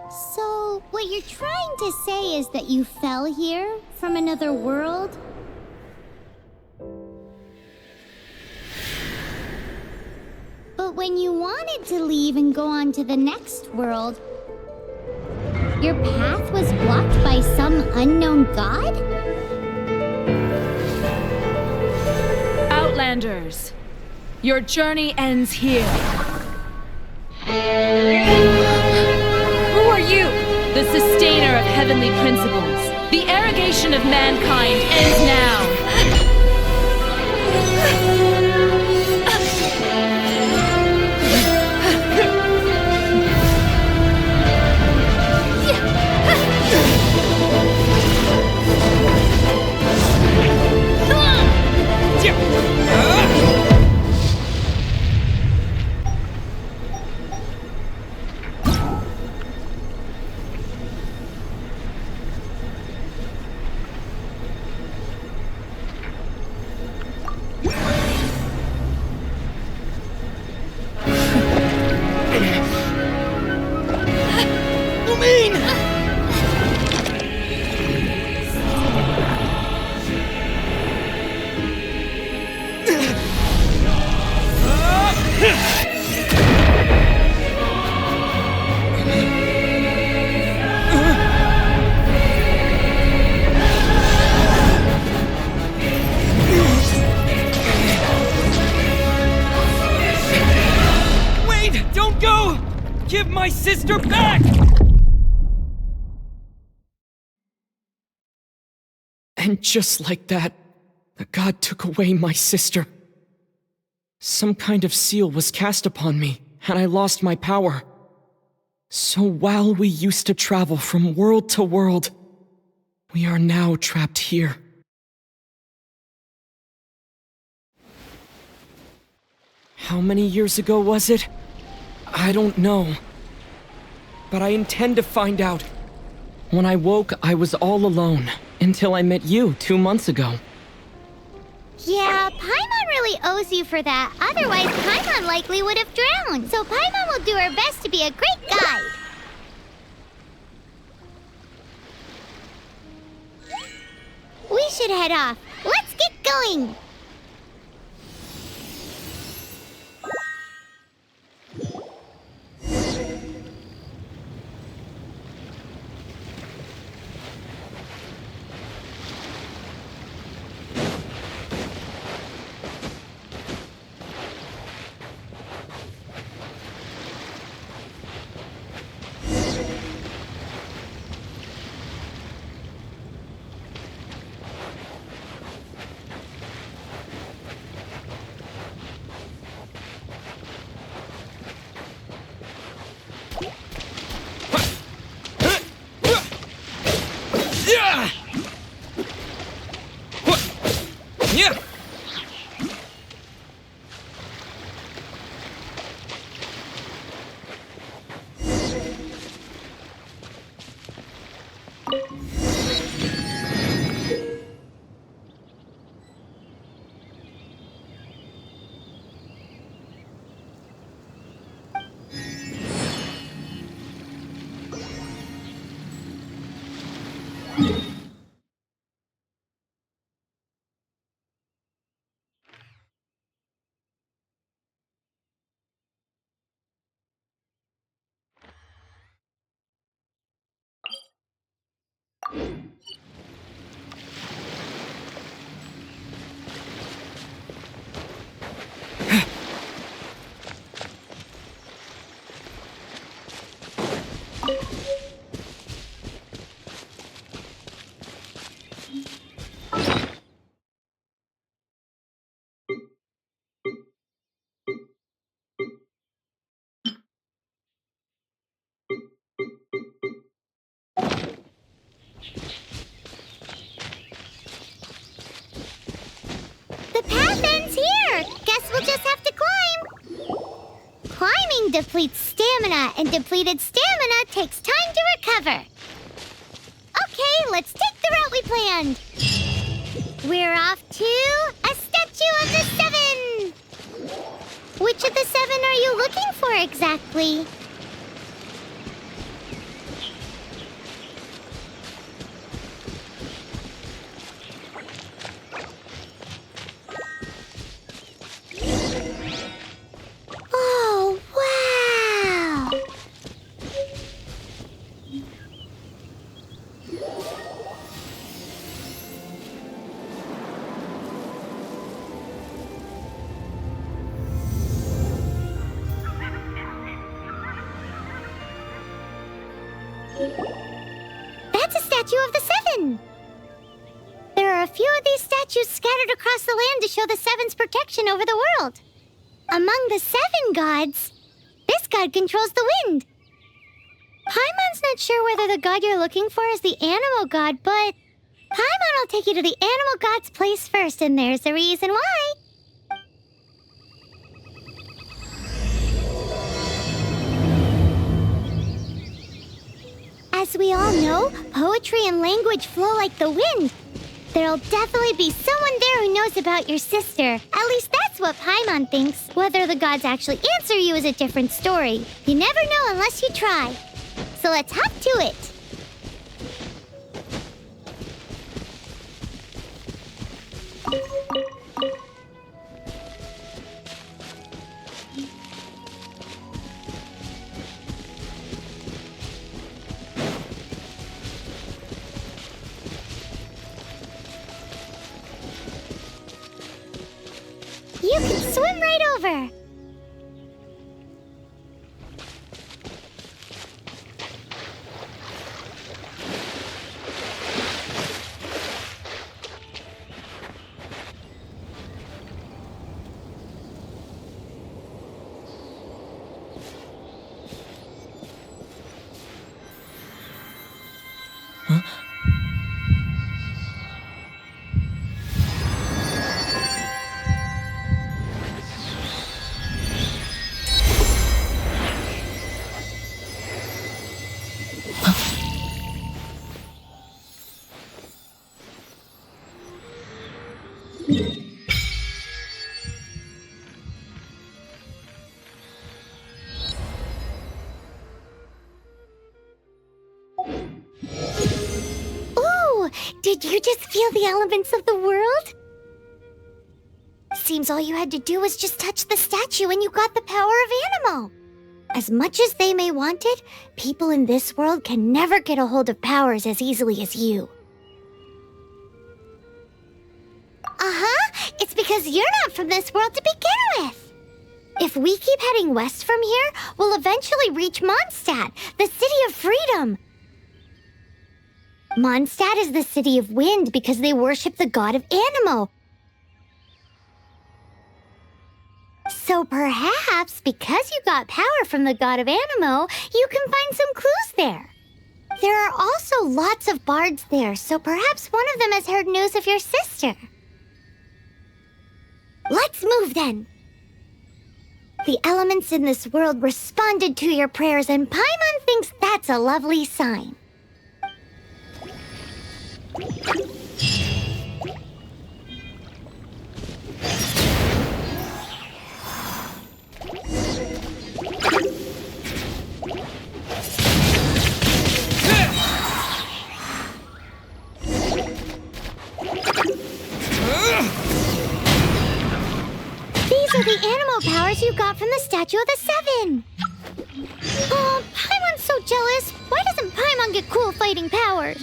So, what you're trying to say is that you fell here from another world? But when you wanted to leave and go on to the next world, your path was blocked by some unknown god? Outlanders, your journey ends here. Who are you? The sustainer of heavenly principles. The arrogation of mankind ends now. Give my sister back! And just like that, the god took away my sister. Some kind of seal was cast upon me, and I lost my power. So while we used to travel from world to world, we are now trapped here. How many years ago was it? I don't know. But I intend to find out. When I woke, I was all alone, until I met you 2 months ago. Yeah, Paimon really owes you for that. Otherwise, Paimon likely would have drowned. So Paimon will do her best to be a great guide. We should head off. Let's get going! The path ends here! Guess we'll just have to climb! Climbing depletes stamina, and depleted stamina takes time to recover. Okay, let's take the route we planned. We're off to a statue of the seven! Which of the seven are you looking for exactly? That's a statue of the Seven! There are a few of these statues scattered across the land to show the Seven's protection over the world. Among the 7 gods, this god controls the wind. Paimon's not sure whether the god you're looking for is the Anemo god, but Paimon will take you to the Anemo god's place first, and there's the reason why. As we all know, poetry and language flow like the wind. There'll definitely be someone there who knows about your sister. At least that's what Paimon thinks. Whether the gods actually answer you is a different story. You never know unless you try. So let's hop to it. You can swim right over. Did you just feel the elements of the world? Seems all you had to do was just touch the statue and you got the power of Anemo. As much as they may want it, people in this world can never get a hold of powers as easily as you. It's because you're not from this world to begin with. If we keep heading west from here, we'll eventually reach Mondstadt, the city of freedom. Mondstadt is the city of wind because they worship the god of Anemo. So perhaps, because you got power from the god of Anemo, you can find some clues there. There are also lots of bards there, so perhaps one of them has heard news of your sister. Let's move then. The elements in this world responded to your prayers, and Paimon thinks that's a lovely sign. These are the animal powers you got from the Statue of the Seven. Oh, Paimon's so jealous. Why doesn't Paimon get cool fighting powers?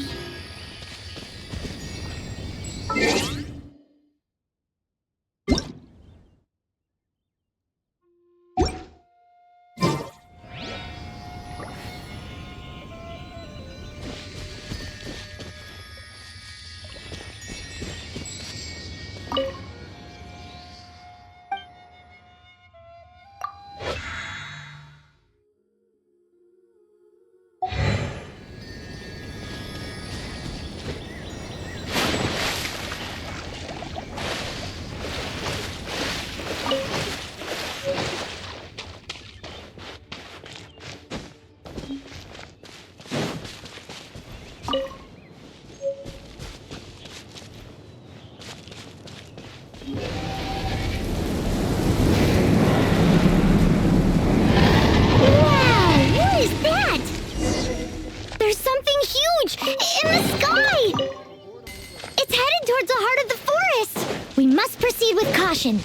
Caution.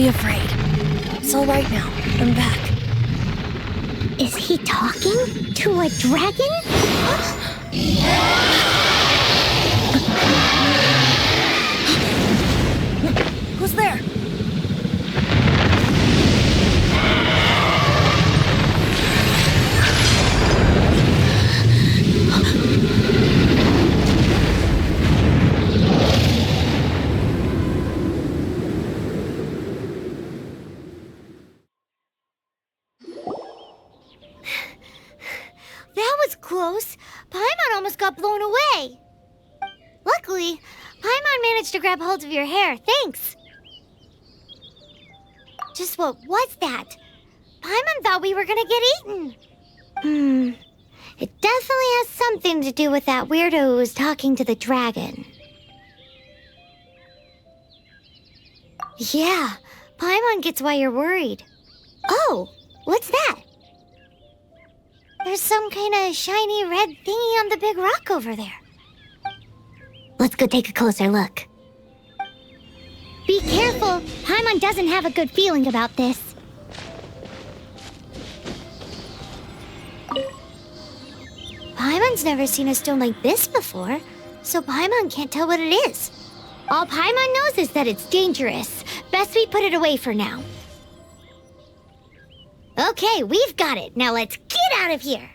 be afraid. It's all right now. I'm back. Is he talking to a dragon? Who's there? That was close. Paimon almost got blown away. Luckily, Paimon managed to grab hold of your hair. Thanks. Just what was that? Paimon thought we were gonna get eaten. It definitely has something to do with that weirdo who was talking to the dragon. Yeah, Paimon gets why you're worried. Oh, what's that? There's some kind of shiny red thingy on the big rock over there. Let's go take a closer look. Be careful! Paimon doesn't have a good feeling about this. Paimon's never seen a stone like this before, so Paimon can't tell what it is. All Paimon knows is that it's dangerous. Best we put it away for now. Okay, we've got it. Now let's get out of here.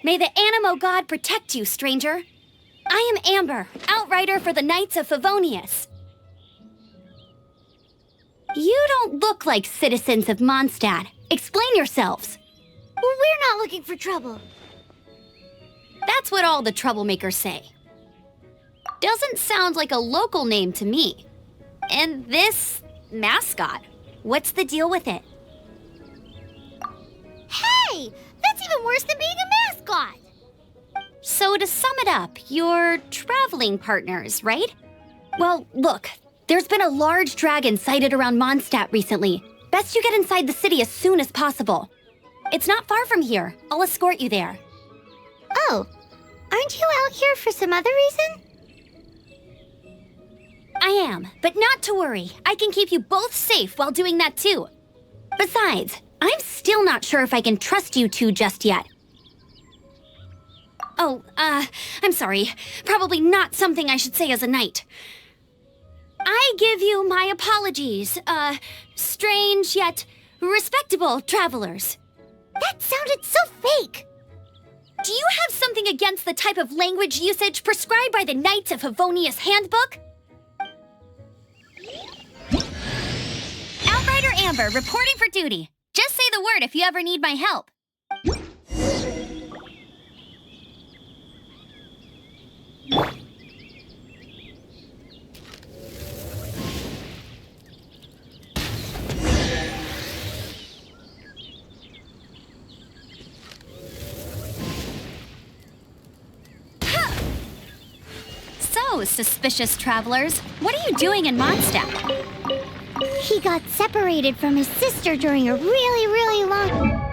May the Anemo god protect you, stranger. I am Amber, outrider for the Knights of Favonius. You don't look like citizens of Mondstadt. Explain yourselves. We're not looking for trouble. That's what all the troublemakers say. Doesn't sound like a local name to me. And this mascot, what's the deal with it? Hey! That's even worse than being a mascot! So to sum it up, you're traveling partners, right? Well, look, there's been a large dragon sighted around Mondstadt recently. Best you get inside the city as soon as possible. It's not far from here. I'll escort you there. Oh, aren't you out here for some other reason? I am, but not to worry. I can keep you both safe while doing that too. Besides, I'm still not sure if I can trust you two just yet. Oh, I'm sorry. Probably not something I should say as a knight. I give you my apologies, strange yet respectable travelers. That sounded so fake! Do you have something against the type of language usage prescribed by the Knights of Favonius Handbook? Outrider Amber, reporting for duty. Just say the word if you ever need my help. So, suspicious travelers, what are you doing in Mondstadt? He got separated from his sister during a really long...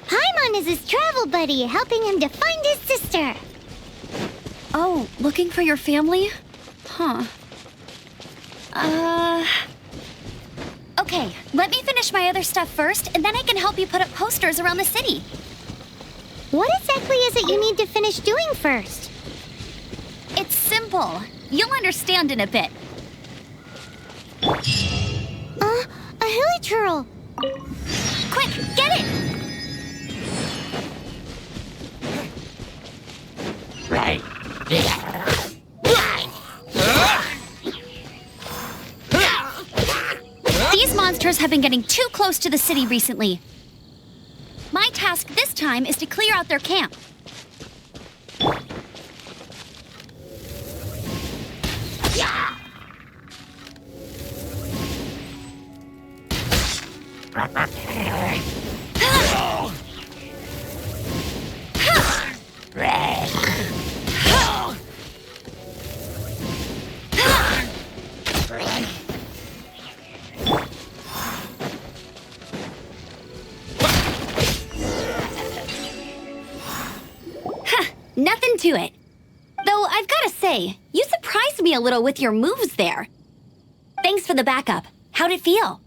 Paimon is his travel buddy, helping him to find his sister. Oh, looking for your family? Huh. Okay, let me finish my other stuff first, and then I can help you put up posters around the city. What exactly is it you need to finish doing first? It's simple. You'll understand in a bit. A hilichurl. Quick, get it! These monsters have been getting too close to the city recently. My task this time is to clear out their camp. Nothing to it. Though I've got to say, you surprised me a little with your moves there. Thanks for the backup. How'd it feel?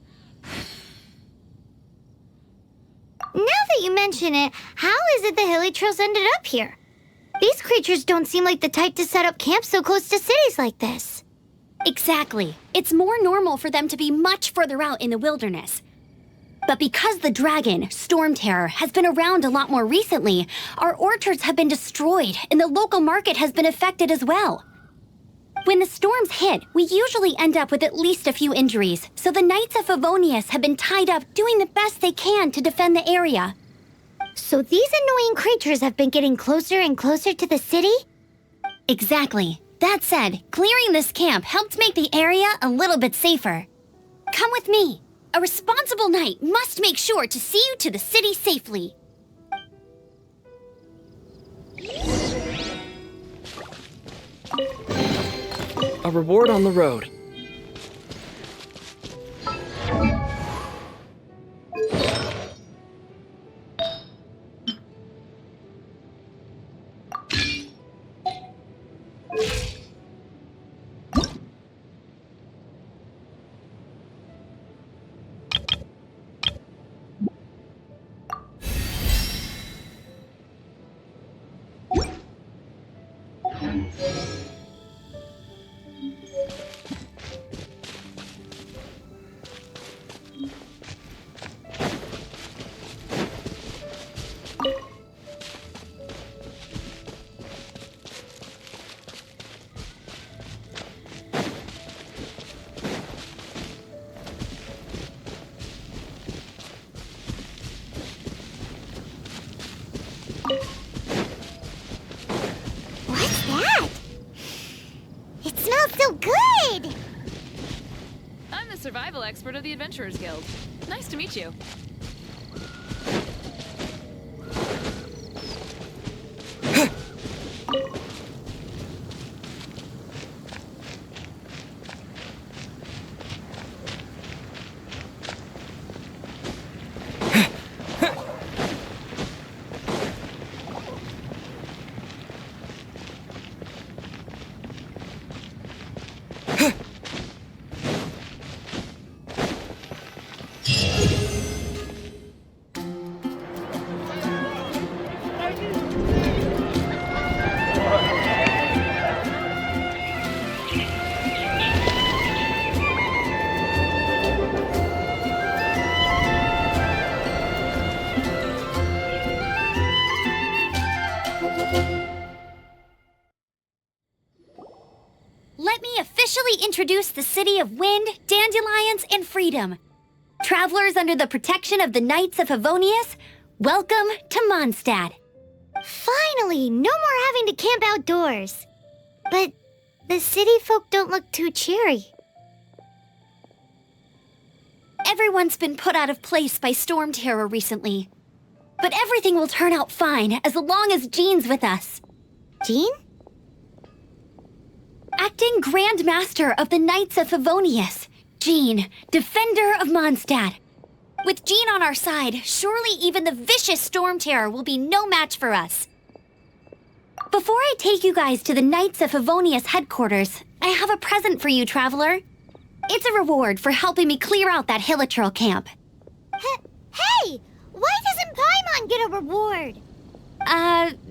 Now that you mention it, how is it the hilly trails ended up here? These creatures don't seem like the type to set up camp so close to cities like this. Exactly. It's more normal for them to be much further out in the wilderness. But because the dragon, Stormterror, has been around a lot more recently, our orchards have been destroyed and the local market has been affected as well. When the storms hit, we usually end up with at least a few injuries, so the Knights of Favonius have been tied up doing the best they can to defend the area. So these annoying creatures have been getting closer and closer to the city? Exactly. That said, clearing this camp helped make the area a little bit safer. Come with me. A responsible knight must make sure to see you to the city safely. A reward on the road. What's that? It smells so good! I'm the survival expert of the Adventurers Guild. Nice to meet you. Let me officially introduce the city of wind, dandelions, and freedom. Travelers under the protection of the Knights of Favonius, welcome to Mondstadt. Finally, no more having to camp outdoors. But the city folk don't look too cheery. Everyone's been put out of place by Stormterror recently. But everything will turn out fine as long as Jean's with us. Jean? Acting Grand Master of the Knights of Favonius, Jean, Defender of Mondstadt. With Jean on our side, surely even the vicious Stormterror will be no match for us. Before I take you guys to the Knights of Favonius headquarters, I have a present for you, Traveler. It's a reward for helping me clear out that Hilitril camp. Hey! Why doesn't Paimon get a reward?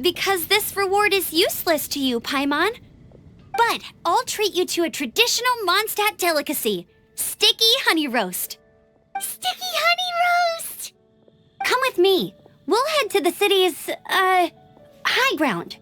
Because this reward is useless to you, Paimon. But I'll treat you to a traditional Mondstadt delicacy, sticky honey roast. Sticky honey roast! Come with me. We'll head to the city's, high ground.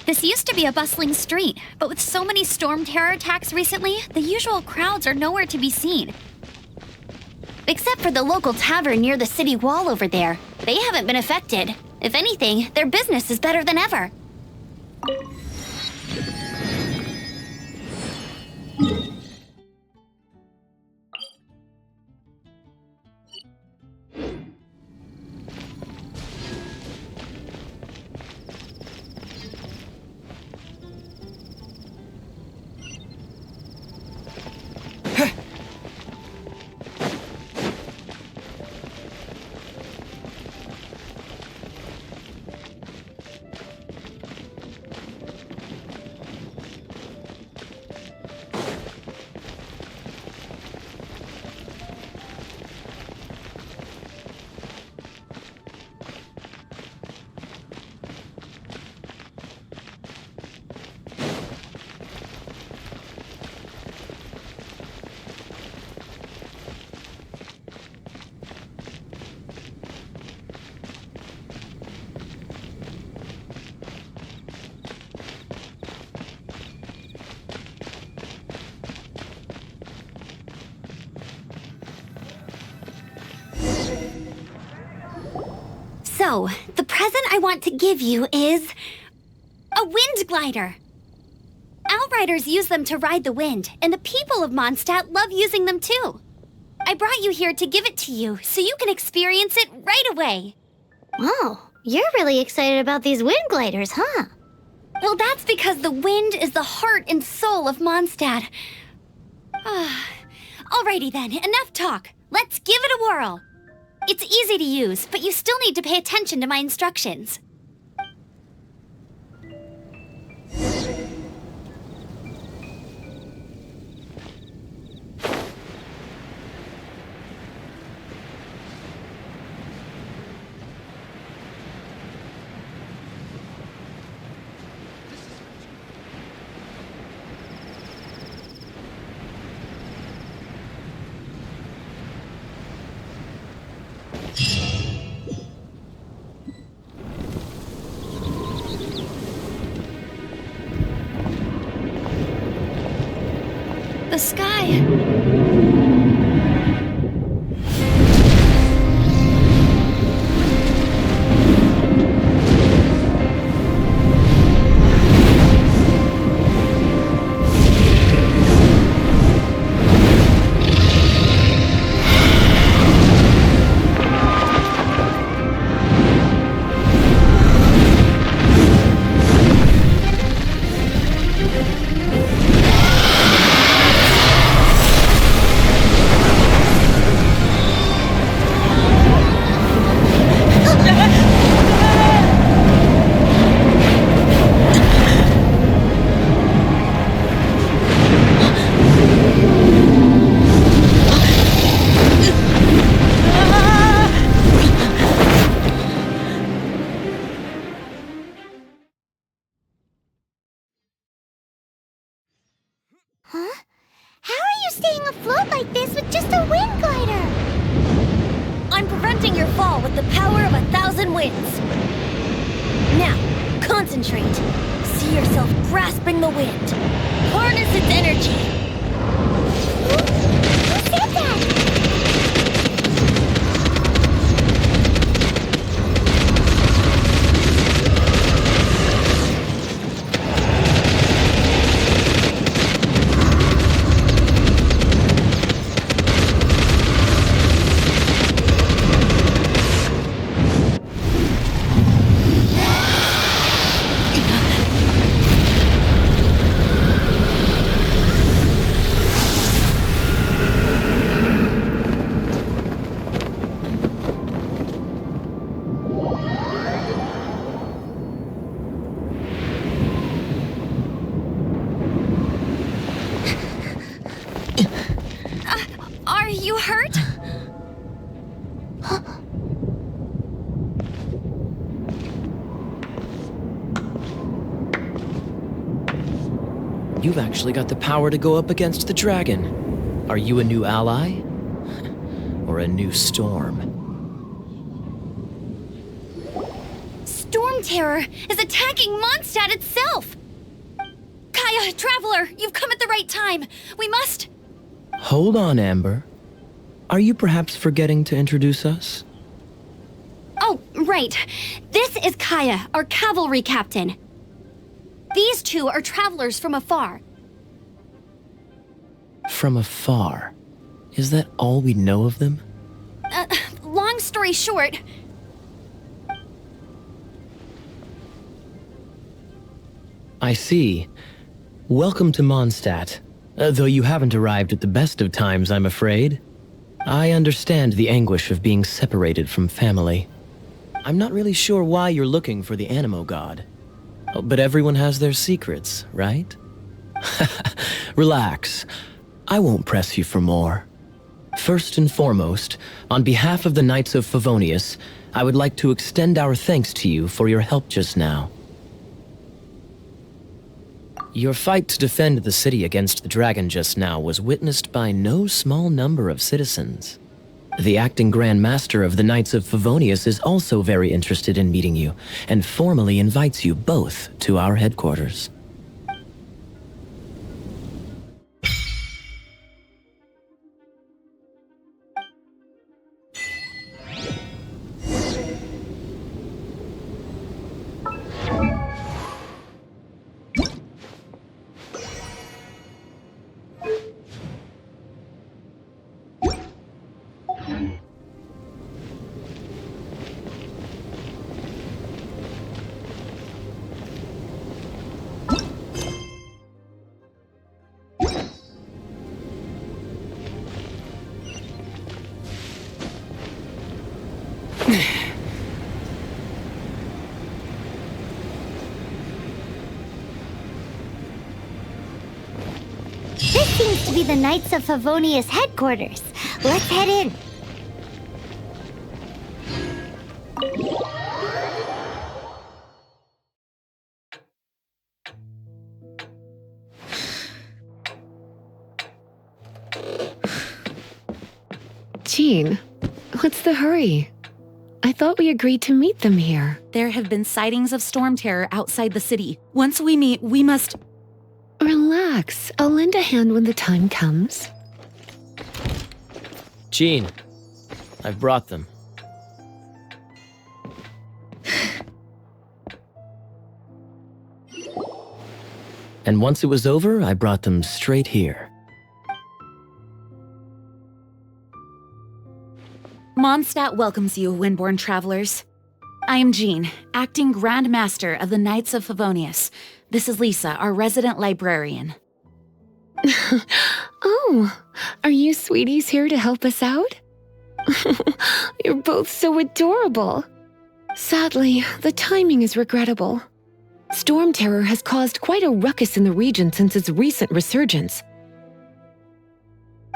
This used to be a bustling street, but with so many Stormterror attacks recently, the usual crowds are nowhere to be seen. Except for the local tavern near the city wall over there. They haven't been affected. If anything, their business is better than ever. So, the present I want to give you is a wind glider. Outriders use them to ride the wind, and the people of Mondstadt love using them too. I brought you here to give it to you, so you can experience it right away. Oh, you're really excited about these wind gliders, huh? Well, that's because the wind is the heart and soul of Mondstadt. Alrighty then, enough talk. Let's give it a whirl. It's easy to use, but you still need to pay attention to my instructions. The sky. Huh? How are you staying afloat like this with just a wind glider? I'm preventing your fall with the power of 1,000 winds. Now, concentrate. See yourself grasping the wind. Harness its energy. Who said that? You hurt? You've actually got the power to go up against the dragon. Are you a new ally? Or a new storm? Stormterror is attacking Mondstadt itself! Kaya, Traveler, you've come at the right time. We must... Hold on, Amber. Are you perhaps forgetting to introduce us? Oh, right. This is Kaya, our cavalry captain. These two are travelers from afar. From afar? Is that all we know of them? Long story short... I see. Welcome to Mondstadt. Though you haven't arrived at the best of times, I'm afraid. I understand the anguish of being separated from family. I'm not really sure why you're looking for the Anemo god. But everyone has their secrets, right? Relax. I won't press you for more. First and foremost, on behalf of the Knights of Favonius, I would like to extend our thanks to you for your help just now. Your fight to defend the city against the dragon just now was witnessed by no small number of citizens. The acting Grand Master of the Knights of Favonius is also very interested in meeting you, and formally invites you both to our headquarters. This seems to be the Knights of Favonius headquarters. Let's head in. Jean, what's the hurry? I thought we agreed to meet them here. There have been sightings of Stormterror outside the city. Once we meet, we must... Relax. I'll lend a hand when the time comes. Jean, I've brought them. And once it was over, I brought them straight here. Mondstadt welcomes you, Windborn travelers. I am Jean, acting Grand Master of the Knights of Favonius. This is Lisa, our resident librarian. Oh, are you sweeties here to help us out? You're both so adorable. Sadly, the timing is regrettable. Stormterror has caused quite a ruckus in the region since its recent resurgence.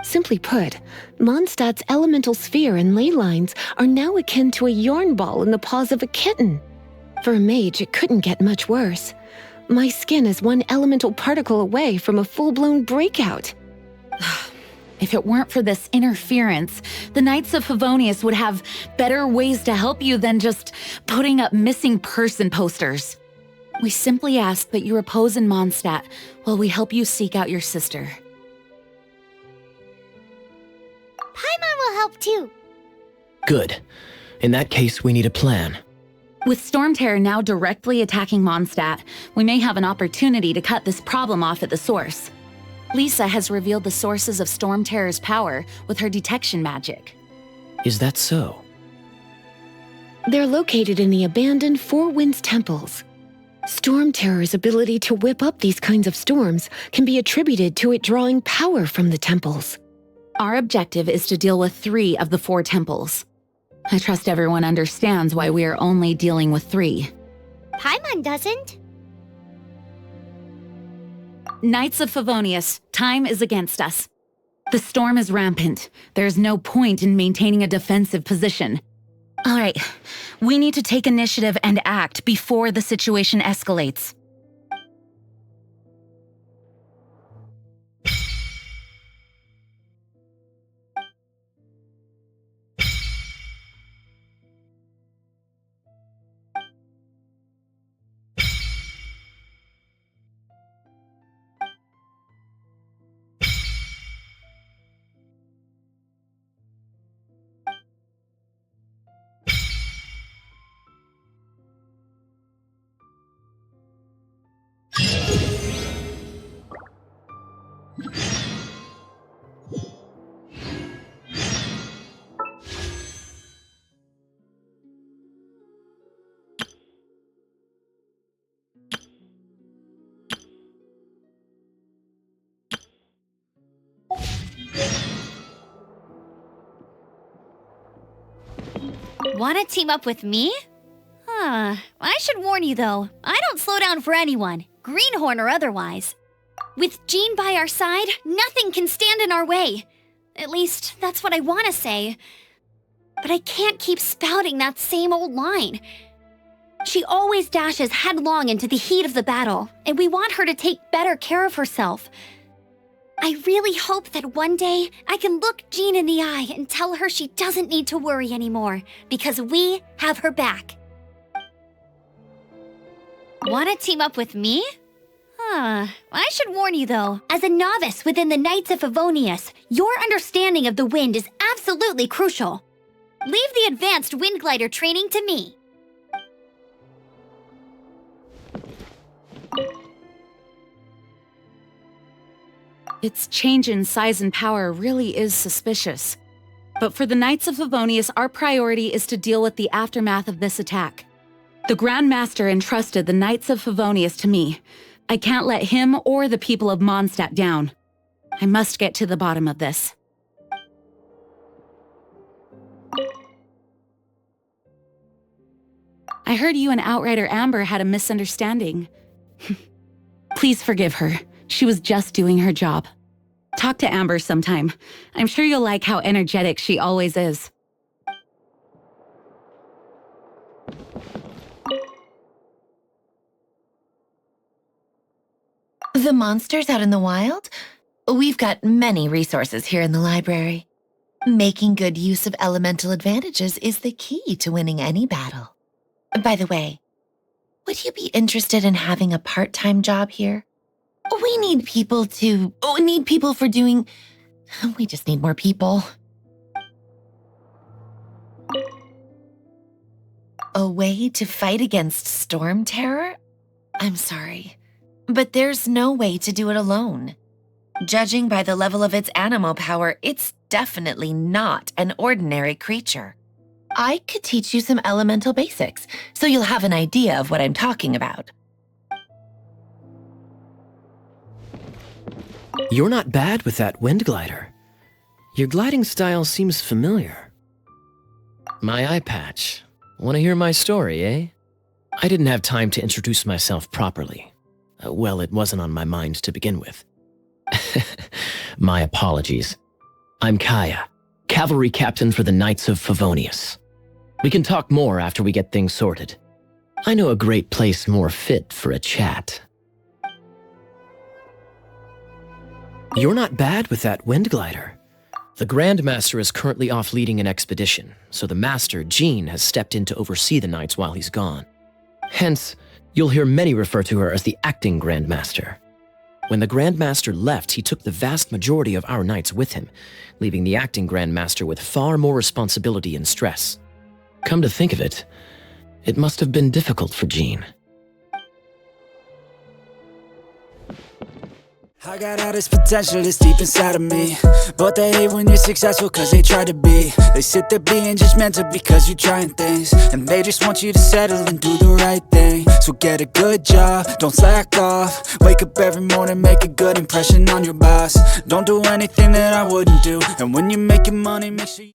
Simply put, Mondstadt's elemental sphere and ley lines are now akin to a yarn ball in the paws of a kitten. For a mage, it couldn't get much worse. My skin is one elemental particle away from a full-blown breakout. If it weren't for this interference, the Knights of Favonius would have better ways to help you than just putting up missing person posters. We simply ask that you repose in Mondstadt while we help you seek out your sister. Paimon will help too. Good. In that case, we need a plan. With Stormterror now directly attacking Mondstadt, we may have an opportunity to cut this problem off at the source. Lisa has revealed the sources of Stormterror's power with her detection magic. Is that so? They're located in the abandoned Four Winds temples. Stormterror's ability to whip up these kinds of storms can be attributed to it drawing power from the temples. Our objective is to deal with 3 of the 4 temples. I trust everyone understands why we are only dealing with 3. Paimon doesn't. Knights of Favonius, time is against us. The storm is rampant. There's no point in maintaining a defensive position. All right, we need to take initiative and act before the situation escalates. Want to team up with me? I should warn you though, I don't slow down for anyone, greenhorn or otherwise. With Jean by our side, nothing can stand in our way. At least, that's what I want to say. But I can't keep spouting that same old line. She always dashes headlong into the heat of the battle, and we want her to take better care of herself. I really hope that one day I can look Jean in the eye and tell her she doesn't need to worry anymore, because we have her back. Want to team up with me? I should warn you though, as a novice within the Knights of Favonius, your understanding of the wind is absolutely crucial. Leave the advanced wind glider training to me. Its change in size and power really is suspicious. But for the Knights of Favonius, our priority is to deal with the aftermath of this attack. The Grand Master entrusted the Knights of Favonius to me. I can't let him or the people of Mondstadt down. I must get to the bottom of this. I heard you and Outrider Amber had a misunderstanding. Please forgive her. She was just doing her job. Talk to Amber sometime. I'm sure you'll like how energetic she always is. The monsters out in the wild? We've got many resources here in the library. Making good use of elemental advantages is the key to winning any battle. By the way, would you be interested in having a part-time job here? We need people for doing... We just need more people. A way to fight against Stormterror? I'm sorry, but there's no way to do it alone. Judging by the level of its Anemo power, it's definitely not an ordinary creature. I could teach you some elemental basics, so you'll have an idea of what I'm talking about. You're not bad with that wind glider. Your gliding style seems familiar. My eye patch. Want to hear my story, eh? I didn't have time to introduce myself properly. Well, it wasn't on my mind to begin with. My apologies. I'm Kaya, cavalry captain for the Knights of Favonius. We can talk more after we get things sorted. I know a great place more fit for a chat. You're not bad with that wind glider. The Grand Master is currently off leading an expedition, so the Master, Jean, has stepped in to oversee the Knights while he's gone. Hence, you'll hear many refer to her as the acting Grand Master. When the Grand Master left, he took the vast majority of our Knights with him, leaving the acting Grand Master with far more responsibility and stress. Come to think of it, it must have been difficult for Jean. I got all this potential that's deep inside of me, but they hate when you're successful cause they try to be. They sit there being judgmental because you're trying things, and they just want you to settle and do the right thing. So get a good job, don't slack off. Wake up every morning, make a good impression on your boss. Don't do anything that I wouldn't do, and when you're making money, make sure you